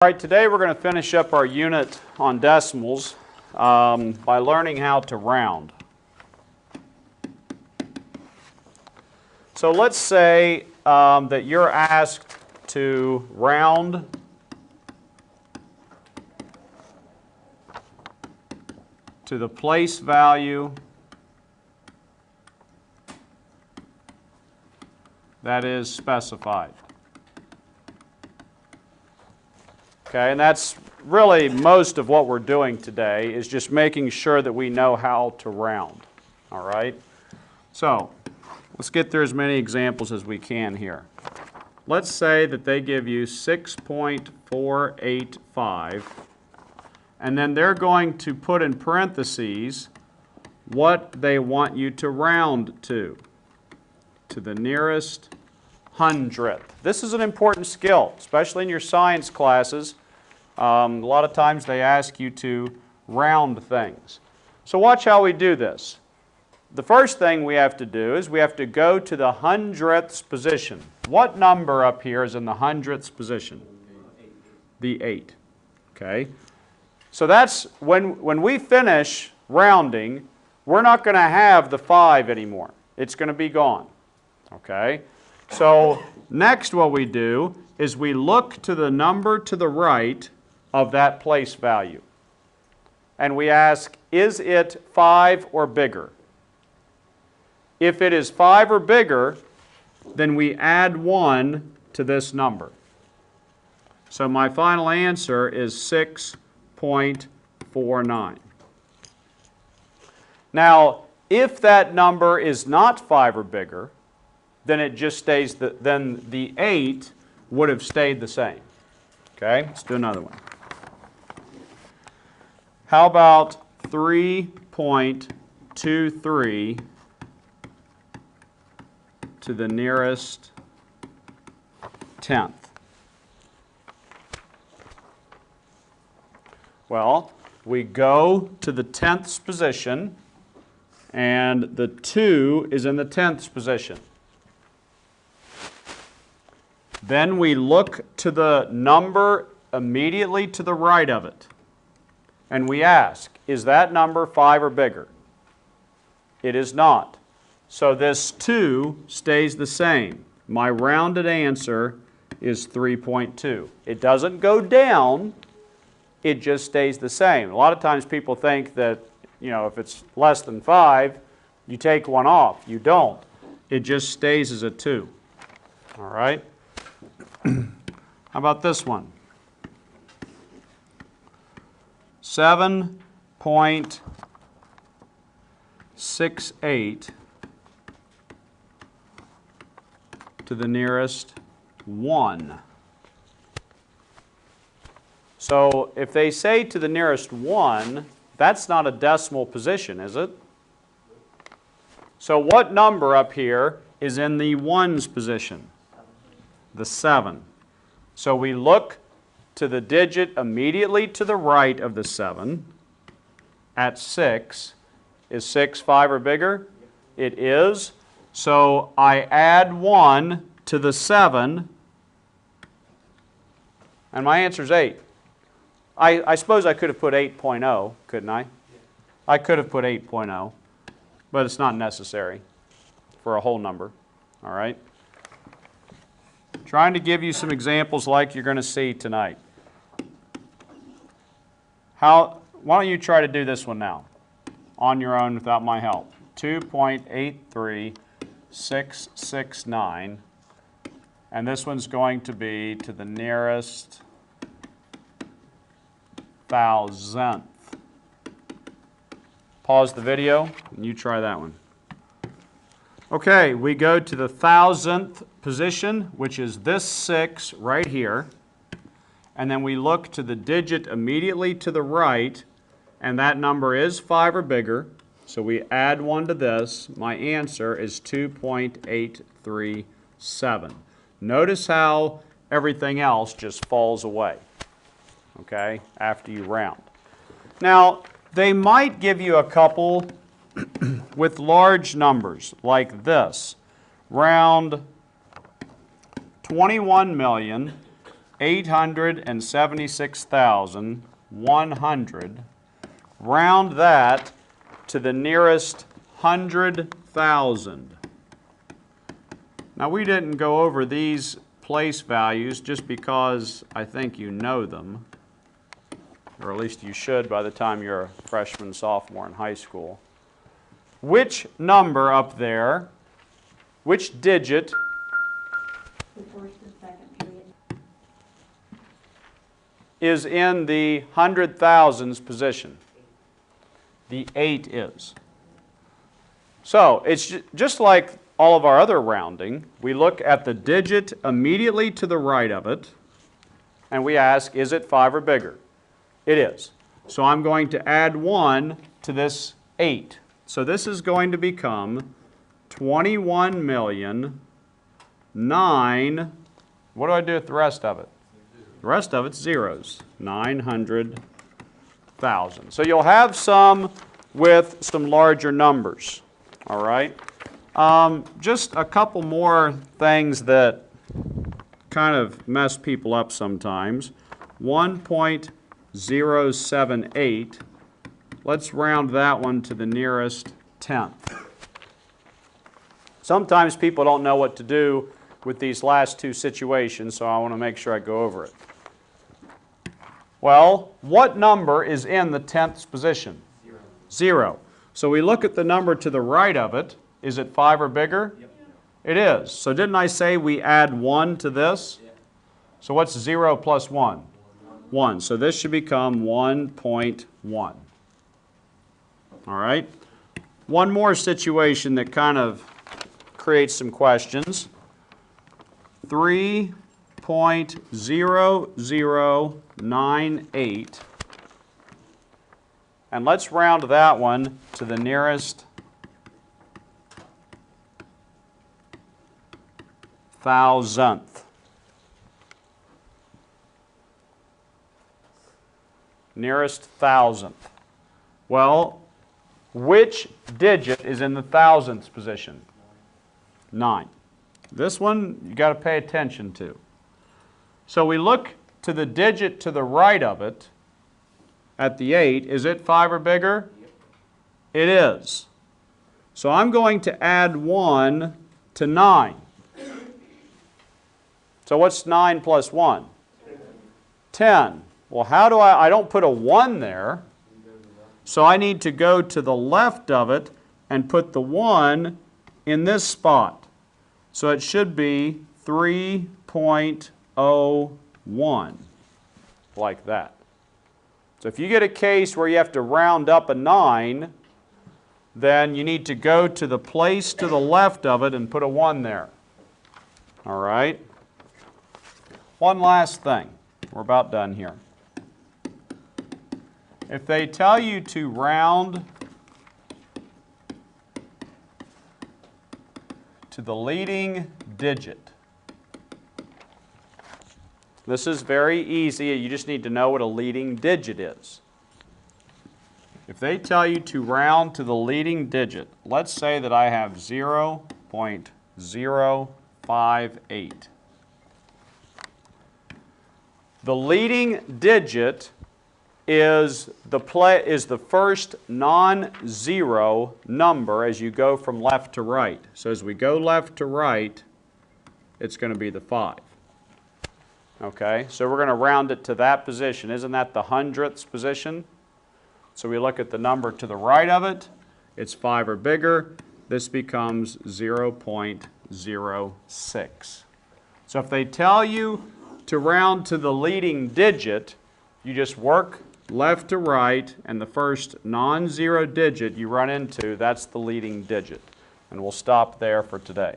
All right, today we're going to finish up our unit on decimals by learning how to round. So let's say that you're asked to round to the place value that is specified. Okay, and that's really most of what we're doing today is just making sure that we know how to round. All right? So, let's get through as many examples as we can here. Let's say that they give you 6.485, and then they're going to put in parentheses what they want you to round to the nearest hundredth. This is an important skill, especially in your science classes. A lot of times they ask you to round things. So watch how we do this. The first thing we have to do is we have to go to the hundredths position. What number up here is in the hundredths position? The 8. Okay? So that's when we finish rounding, we're not going to have the 5 anymore. It's going to be gone. Okay? So next what we do is we look to the number to the right of that place value. And we ask, is it 5 or bigger? If it is 5 or bigger, then we add 1 to this number. So my final answer is 6.49. Now, if that number is not 5 or bigger, then it just stays, then the 8 would have stayed the same. Okay, let's do another one. How about 3.23 to the nearest tenth? Well, we go to the tenths position, and the 2 is in the tenths position. Then we look to the number immediately to the right of it. And we ask, is that number 5 or bigger? It is not. So this 2 stays the same. My rounded answer is 3.2. It doesn't go down, it just stays the same. A lot of times people think that, if it's less than 5, you take 1 off. You don't. It just stays as a 2. All right? How about this one? 7.68 to the nearest 1. So if they say to the nearest 1, that's not a decimal position, is it? So what number up here is in the ones position? The 7. So we look to the digit immediately to the right of the 7 at 6. Is 6 5 or bigger? It is. So I add 1 to the 7, and my answer is 8. I suppose I could have put 8.0, couldn't I? I could have put 8.0, but it's not necessary for a whole number. All right? Trying to give you some examples like you're going to see tonight. Why don't you try to do this one now on your own without my help? 2.83669, and this one's going to be to the nearest thousandth. Pause the video and you try that one. Okay, we go to the thousandth position, which is this 6 right here. And then we look to the digit immediately to the right, and that number is 5 or bigger. So we add 1 to this. My answer is 2.837. Notice how everything else just falls away, okay, after you round. Now, they might give you a couple with large numbers like this. Round 21 million 876,100. Round that to the nearest 100,000. Now we didn't go over these place values just because I think you know them, or at least you should by the time you're a freshman, sophomore in high school. Which number up there, which digit The first and second period. is in the hundred thousands position? The 8 is. So it's just like all of our other rounding. We look at the digit immediately to the right of it, and we ask, is it 5 or bigger? It is. So I'm going to add 1 to this 8. So this is going to become 21,009,000. What do I do with the rest of it? The rest of it's zeros. 900,000. So you'll have some with some larger numbers. All right? Just a couple more things that kind of mess people up sometimes. 1.078. Let's round that one to the nearest tenth. Sometimes people don't know what to do with these last two situations, so I want to make sure I go over it. Well, what number is in the 10th position? 0. So we look at the number to the right of it. Is it 5 or bigger? Yep. It is. So didn't I say we add 1 to this? Yep. So what's 0 plus 1? 1. So this should become 1.1. All right? One more situation that kind of creates some questions. 3.0098. And let's round that one to the nearest thousandth. Nearest thousandth. Well, which digit is in the thousandth position? 9. This one you got to pay attention to. So we look to the digit to the right of it at the 8. Is it 5 or bigger? Yep. It is. So I'm going to add 1 to 9. So what's 9 plus 1? 10. Well, how do I don't put a 1 there. So I need to go to the left of it and put the 1 in this spot. So it should be 3.01, like that. So if you get a case where you have to round up a 9, then you need to go to the place to the left of it and put a 1 there. All right? One last thing. We're about done here. If they tell you to round to the leading digit, this is very easy. You just need to know what a leading digit is. If they tell you to round to the leading digit, let's say that I have 0.058. The leading digit is the first non-zero number as you go from left to right. So as we go left to right, it's going to be the 5. Okay, so we're going to round it to that position. Isn't that the hundredths position? So we look at the number to the right of it. It's 5 or bigger. This becomes 0.06. So if they tell you to round to the leading digit, you just work left to right, and the first non-zero digit you run into, that's the leading digit. And we'll stop there for today.